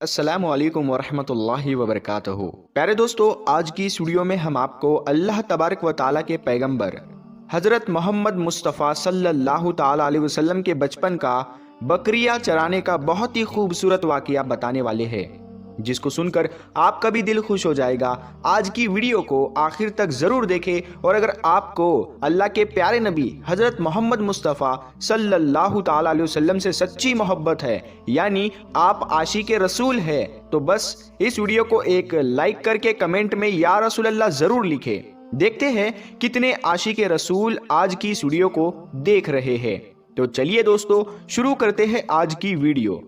अस्सलामु अलैकुम वरहमतुल्लाहि वबरकातुहू। प्यारे दोस्तों, आज की इस वीडियो में हम आपको अल्लाह तबारक व ताला के पैगंबर हज़रत मोहम्मद मुस्तफ़ा सल्लल्लाहु ताला अलैहि वसल्लम के बचपन का बकरियां चराने का बहुत ही खूबसूरत वाक़या बताने वाले हैं, जिसको सुनकर आपका भी दिल खुश हो जाएगा। आज की वीडियो को आखिर तक ज़रूर देखें और अगर आपको अल्लाह के प्यारे नबी हज़रत मोहम्मद मुस्तफ़ा सल्लल्लाहु ताला अलैहि वसल्लम से सच्ची मोहब्बत है, यानी आप आशिक़े रसूल है, तो बस इस वीडियो को एक लाइक करके कमेंट में या रसूल अल्लाह ज़रूर लिखें। देखते हैं कितने आशिक़े रसूल आज की इस वीडियो को देख रहे हैं। तो चलिए दोस्तों, शुरू करते हैं आज की वीडियो।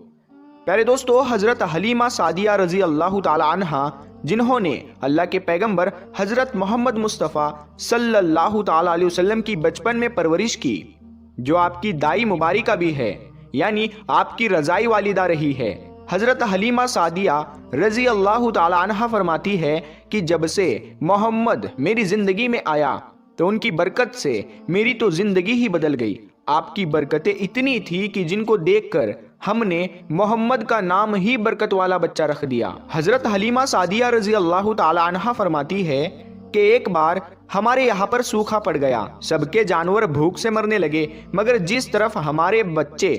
प्यारे दोस्तों, हज़रत हलीमा सादिया रज़ी अल्लाह ताला अन्हा, जिन्होंने अल्लाह के पैगंबर हज़रत मोहम्मद मुस्तफ़ा सल्लल्लाहु ताला अलैहि वसल्लम की बचपन में परवरिश की, जो आपकी दाई मुबारिका भी है, यानी आपकी रज़ाई वालिदा रही है। हज़रत हलीमा सादिया रज़ी अल्लाह ताला अन्हा फरमाती है कि जब से मोहम्मद मेरी ज़िंदगी में आया तो उनकी बरकत से मेरी तो ज़िंदगी ही बदल गई। आपकी बरकतें इतनी थी कि जिनको देखकर हमने मोहम्मद का नाम ही बरकत वाला बच्चा रख दिया। हज़रत हलीमा सादिया रज़ी अल्लाह ताला अन्हा फरमाती है कि एक बार हमारे यहाँ पर सूखा पड़ गया, सबके जानवर भूख से मरने लगे, मगर जिस तरफ हमारे बच्चे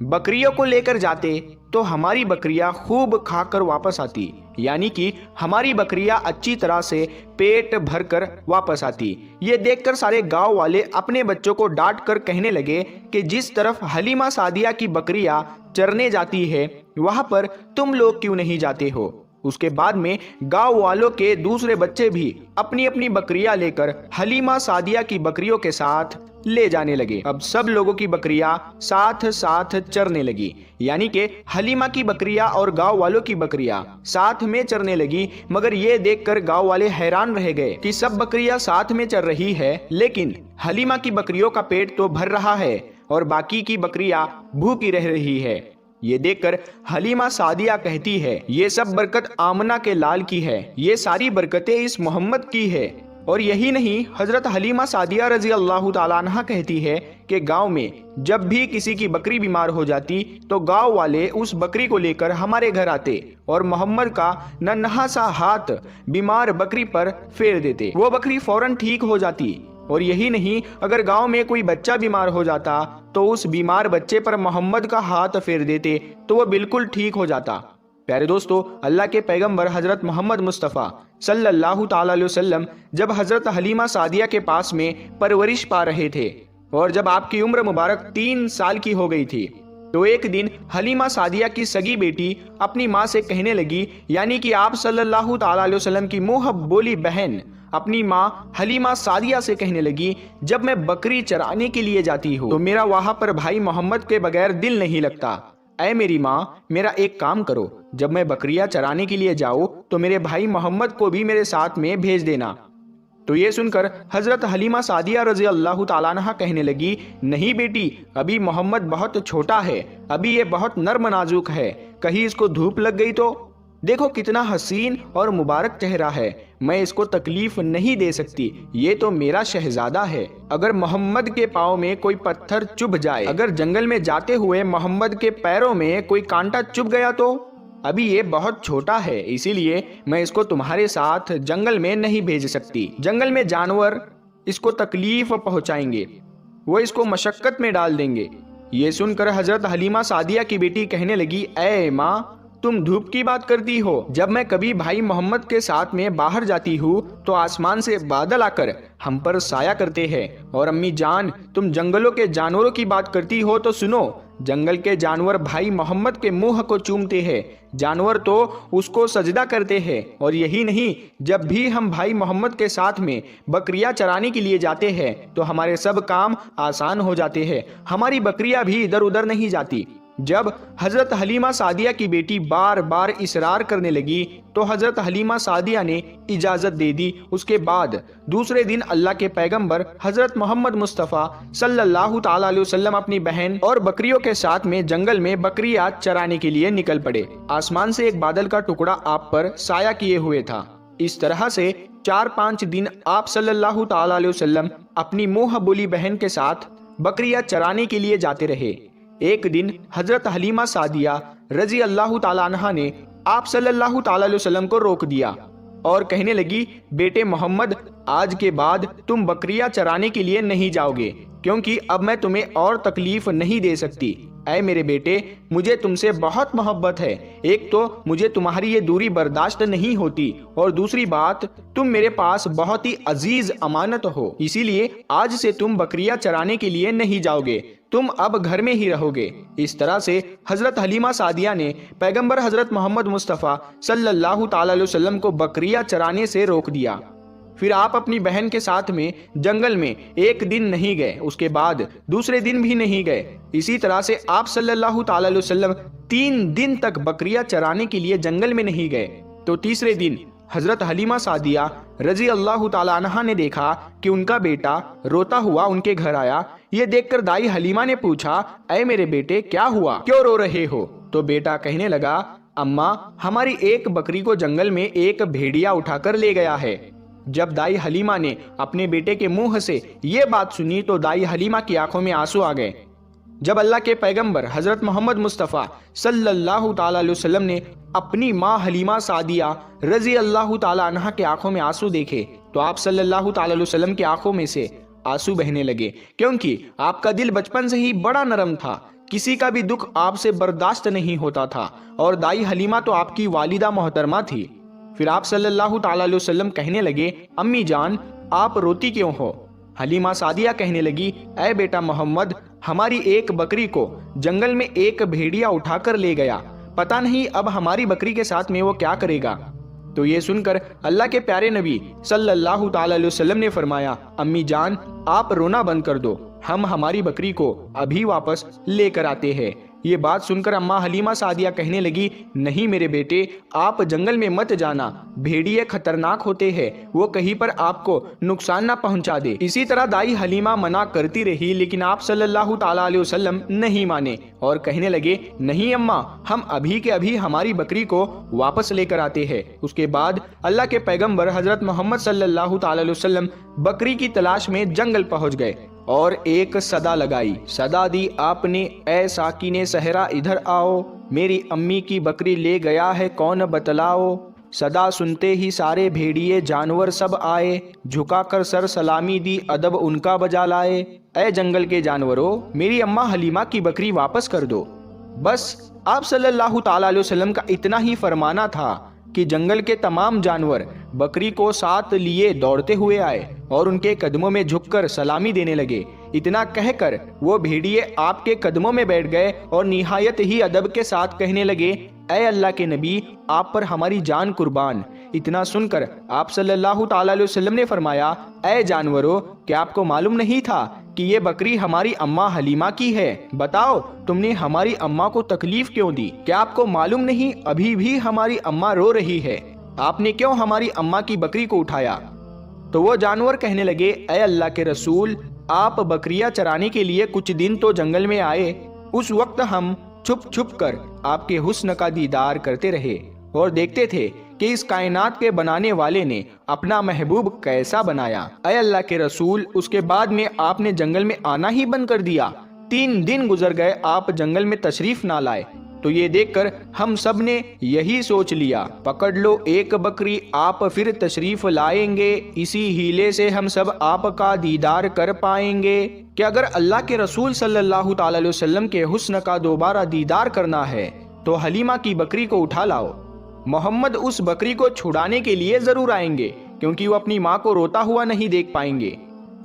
बकरियों को लेकर जाते तो हमारी बकरियां खूब खाकर वापस आती, यानी कि हमारी बकरियां अच्छी तरह से पेट भरकर वापस आती। ये देखकर सारे गांव वाले अपने बच्चों को डांट कर कहने लगे कि जिस तरफ हलीमा सादिया की बकरियां चरने जाती है वहां पर तुम लोग क्यों नहीं जाते हो। उसके बाद में गांव वालों के दूसरे बच्चे भी अपनी अपनी बकरियां लेकर हलीमा सादिया की बकरियों के साथ ले जाने लगे। अब सब लोगों की बकरियां साथ साथ चरने लगी, यानी कि हलीमा की बकरियां और गांव वालों की बकरियां साथ में चरने लगी। मगर ये देखकर गांव वाले हैरान रह गए कि सब बकरियां साथ में चर रही है, लेकिन हलीमा की बकरियों का पेट तो भर रहा है और बाकी की बकरियां भूखी रह रही है। ये देखकर हलीमा सादिया कहती है, ये सब बरकत आमना के लाल की है, ये सारी बरकतें इस मोहम्मद की है। और यही नहीं, हज़रत हलीमा सादिया रज़ी अल्लाह ताला अन्हा कहती है कि गांव में जब भी किसी की बकरी बीमार हो जाती तो गांव वाले उस बकरी को लेकर हमारे घर आते और मोहम्मद का नन्हा सा हाथ बीमार बकरी पर फेर देते, वो बकरी फौरन ठीक हो जाती। और यही नहीं, अगर गांव में कोई बच्चा बीमार हो जाता तो उस बीमार बच्चे पर मोहम्मद का हाथ फेर देते तो वह बिल्कुल ठीक हो जाता। प्यारे दोस्तों, अल्लाह के पैगंबर हज़रत मोहम्मद मुस्तफ़ा सल्लल्लाहु ताला अलैहि वसल्लम जब हज़रत हलीमा सादिया के पास में परवरिश पा रहे थे और जब आपकी उम्र मुबारक 3 साल की हो गई थी, तो एक दिन हलीमा सादिया की सगी बेटी अपनी माँ से कहने लगी, यानी कि आप सल्लल्लाहु ताला अलैहि वसल्लम की मुँह बोली बहन अपनी माँ हलीमा सादिया से कहने लगी, जब मैं बकरी चराने के लिए जाती हूँ तो मेरा वहाँ पर भाई मोहम्मद के बगैर दिल नहीं लगता। ऐ मेरी माँ, मेरा एक काम करो, जब मैं बकरियां चराने के लिए जाऊँ तो मेरे भाई मोहम्मद को भी मेरे साथ में भेज देना। तो ये सुनकर हज़रत हलीमा सादिया रज़ी अल्लाह ताला अन्हा कहने लगी, नहीं बेटी, अभी मोहम्मद बहुत छोटा है, अभी ये बहुत नर्म नाजुक है, कहीं इसको धूप लग गई तो। देखो कितना हसीन और मुबारक चेहरा है, मैं इसको तकलीफ नहीं दे सकती, ये तो मेरा शहजादा है। अगर मोहम्मद के पाँव में कोई पत्थर चुभ जाए, अगर जंगल में जाते हुए मोहम्मद के पैरों में कोई कांटा चुभ गया तो। अभी ये बहुत छोटा है, इसीलिए मैं इसको तुम्हारे साथ जंगल में नहीं भेज सकती। जंगल में जानवर इसको तकलीफ पहुंचाएंगे, वो इसको मशक्कत में डाल देंगे। ये सुनकर हज़रत हलीमा सादिया की बेटी कहने लगी, ऐ माँ, तुम धूप की बात करती हो, जब मैं कभी भाई मोहम्मद के साथ में बाहर जाती हूँ तो आसमान से बादल आकर हम पर साया करते हैं। और अम्मी जान, तुम जंगलों के जानवरों की बात करती हो तो सुनो, जंगल के जानवर भाई मोहम्मद के मुंह को चूमते हैं, जानवर तो उसको सजदा करते हैं। और यही नहीं, जब भी हम भाई मोहम्मद के साथ में बकरियां चराने के लिए जाते हैं तो हमारे सब काम आसान हो जाते हैं, हमारी बकरियां भी इधर उधर नहीं जाती। जब हज़रत हलीमा सादिया की बेटी बार बार इसरार करने लगी तो हज़रत हलीमा सादिया ने इजाज़त दे दी। उसके बाद दूसरे दिन अल्लाह के पैगंबर हज़रत मोहम्मद मुस्तफ़ा सल्लल्लाहु ताला अलैहि वसल्लम अपनी बहन और बकरियों के साथ में जंगल में बकरियां चराने के लिए निकल पड़े। आसमान से एक बादल का टुकड़ा आप पर साया किए हुए था। इस तरह से 4-5 दिन आप सल्लल्लाहु ताला अलैहि वसल्लम अपनी मुँह बोली बहन के साथ बकरियां चराने के लिए जाते रहे। एक दिन हज़रत हलीमा सादिया रजी अल्लाह ताला अन्हा ने आप सल्लल्लाहु ताला अलैहि वसल्लम को रोक दिया और कहने लगी, बेटे मोहम्मद, आज के बाद तुम बकरियां चराने के लिए नहीं जाओगे, क्योंकि अब मैं तुम्हें और तकलीफ नहीं दे सकती। ऐ मेरे बेटे, मुझे तुमसे बहुत मोहब्बत है। एक तो मुझे तुम्हारी ये दूरी बर्दाश्त नहीं होती, और दूसरी बात, तुम मेरे पास बहुत ही अजीज अमानत हो। इसीलिए आज से तुम बकरियां चराने के लिए नहीं जाओगे, तुम अब घर में ही रहोगे। इस तरह से हजरत हलीमा सादिया ने पैगंबर हजरत मोहम्मद मुस्तफ़ा सल्लल्लाहु ताला अलैहि वसल्लम को बकरियां चराने से रोक दिया। फिर आप अपनी बहन के साथ में जंगल में एक दिन नहीं गए, उसके बाद दूसरे दिन भी नहीं गए। इसी तरह से आप सल्लल्लाहु ताला अलैहि वसल्लम 3 दिन तक बकरियां चराने के लिए जंगल में नहीं गए। तो तीसरे दिन हजरत हलीमा सादिया रजी अल्लाह ताला अन्हा ने देखा कि उनका बेटा रोता हुआ उनके घर आया। ये देखकर दाई हलीमा ने पूछा, ऐ मेरे बेटे, क्या हुआ, क्यों रो रहे हो? तो बेटा कहने लगा, अम्मा, हमारी एक बकरी को जंगल में एक भेड़िया उठाकर ले गया है। जब दाई हलीमा ने अपने बेटे के मुंह से ये बात सुनी तो दाई हलीमा की आंखों में आंसू आ गए। जब अल्लाह के पैगंबर हजरत मोहम्मद मुस्तफ़ा सल्लल्लाहु ताला अलैहि वसल्लम ने अपनी माँ हलीमा सादिया रजी अल्लाह ताला अन्हा के आंखों में आंसू देखे तो आप सल्लल्लाहु ताला अलैहि वसल्लम की आंखों में से आंसू बहने लगे, क्योंकि आपका दिल बचपन से ही बड़ा नरम था, किसी का भी दुख आपसे बर्दाश्त नहीं होता था, और दाई हलीमा तो आपकी वालिदा मोहतरमा थी। फिर आप सल्लल्लाहु ताला अलैहि वसल्लम कहने लगे, अम्मी जान, आप रोती क्यों हो? हलीमा सादिया कहने लगी, ऐ बेटा मोहम्मद, हमारी एक बकरी को जंगल में एक भेड़िया उठाकर ले गया, पता नहीं अब हमारी बकरी के साथ में वो क्या करेगा। तो ये सुनकर अल्लाह के प्यारे नबी सल्लल्लाहु ताला अलैहि वसल्लम ने फरमाया, अम्मी जान, आप रोना बंद कर दो, हम हमारी बकरी को अभी वापस लेकर आते हैं। ये बात सुनकर अम्मा हलीमा सादिया कहने लगी, नहीं मेरे बेटे, आप जंगल में मत जाना, भेड़िए खतरनाक होते हैं, वो कहीं पर आपको नुकसान ना पहुंचा दे। इसी तरह दाई हलीमा मना करती रही, लेकिन आप सल्लल्लाहु ताला अलैहि वसल्लम नहीं माने और कहने लगे, नहीं अम्मा, हम अभी के अभी हमारी बकरी को वापस लेकर आते हैं। उसके बाद अल्लाह के पैगंबर हजरत मोहम्मद सल्लल्लाहु ताला अलैहि वसल्लम बकरी की तलाश में जंगल पहुंच गए और एक सदा लगाई। सदा दी आपने, ऐ साकिने सहरा इधर आओ, मेरी अम्मी की बकरी ले गया है कौन बतलाओ। सदा सुनते ही सारे भेड़िए जानवर सब आए, झुकाकर सर सलामी दी अदब उनका बजा लाए। ऐ जंगल के जानवरों, मेरी अम्मा हलीमा की बकरी वापस कर दो। बस आप सल्लल्लाहु ताला अलैहि वसल्लम का इतना ही फरमाना था कि जंगल के तमाम जानवर बकरी को साथ लिए दौड़ते हुए आए और उनके कदमों में झुककर सलामी देने लगे। इतना कहकर वो भेड़िए आपके कदमों में बैठ गए और निहायत ही अदब के साथ कहने लगे, ऐ अल्लाह के नबी, आप पर हमारी जान कुर्बान। इतना सुनकर आप सल्लल्लाहु ताला अलैहि वसल्लम ने फरमाया, ऐ जानवरों, क्या आपको मालूम नहीं था कि ये बकरी हमारी अम्मा हलीमा की है? बताओ, तुमने हमारी अम्मा को तकलीफ क्यों दी? क्या आपको मालूम नहीं अभी भी हमारी अम्मा रो रही है? आपने क्यों हमारी अम्मा की बकरी को उठाया? तो वो जानवर कहने लगे, ऐ अल्लाह के रसूल, आप बकरियां चराने के लिए कुछ दिन तो जंगल में आए, उस वक्त हम छुप छुप कर आपके हुस्न का दीदार करते रहे और देखते थे कि इस कायनात के बनाने वाले ने अपना महबूब कैसा बनाया। ऐ अल्लाह के रसूल, उसके बाद में आपने जंगल में आना ही बंद कर दिया। 3 दिन गुजर गए, आप जंगल में तशरीफ ना लाए। तो ये देखकर हम सब ने यही सोच लिया, पकड़ लो एक बकरी, आप फिर तशरीफ लाएंगे, इसी हीले से हम सब आपका दीदार कर पाएंगे। कि अगर अल्लाह के रसूल सल्लल्लाहु ताला अलैहि वसल्लम के हुस्न का दोबारा दीदार करना है तो हलीमा की बकरी को उठा लाओ। मोहम्मद उस बकरी को छुड़ाने के लिए जरूर आएंगे, क्योंकि वो अपनी माँ को रोता हुआ नहीं देख पाएंगे,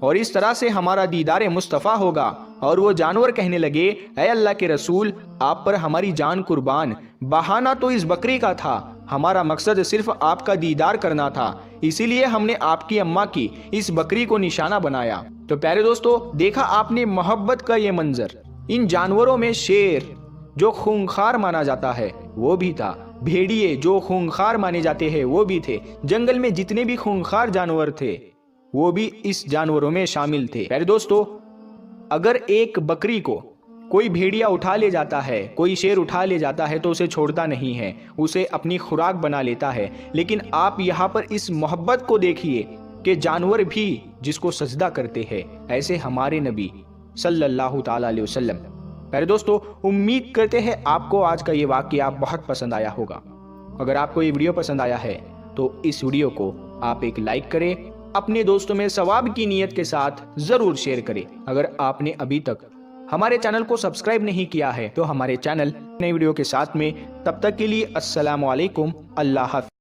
और इस तरह से हमारा दीदार मुस्तफ़ा होगा। और वो जानवर कहने लगे, ऐ अल्लाह के रसूल, आप पर हमारी जान कुर्बान, बहाना तो इस बकरी का था, हमारा मकसद सिर्फ आपका दीदार करना था, इसीलिए हमने आपकी अम्मा की इस बकरी को निशाना बनाया। तो प्यारे दोस्तों, देखा आपने मोहब्बत का ये मंजर। इन जानवरों में शेर जो खूंखार माना जाता है वो भी था, भेड़िए जो खूंखार माने जाते हैं वो भी थे, जंगल में जितने भी खूंखार जानवर थे वो भी इस जानवरों में शामिल थे। प्यारे दोस्तों, अगर एक बकरी को कोई भेड़िया उठा ले जाता है, कोई शेर उठा ले जाता है तो उसे छोड़ता नहीं है, उसे अपनी खुराक बना लेता है। लेकिन आप यहाँ पर इस मोहब्बत को देखिए कि जानवर भी जिसको सजदा करते हैं, ऐसे हमारे नबी सल्लल्लाहु ताला अलैहि वसल्लम प्यारे दोस्तों, उम्मीद करते हैं आपको आज का ये वाकया बहुत पसंद आया होगा। अगर आपको ये वीडियो पसंद आया है तो इस वीडियो को आप एक लाइक करें, अपने दोस्तों में सवाब की नीयत के साथ जरूर शेयर करें। अगर आपने अभी तक हमारे चैनल को सब्सक्राइब नहीं किया है तो हमारे चैनल नई वीडियो के साथ में। तब तक के लिए अस्सलाम वालेकुम, अल्लाह हाफ़िज़।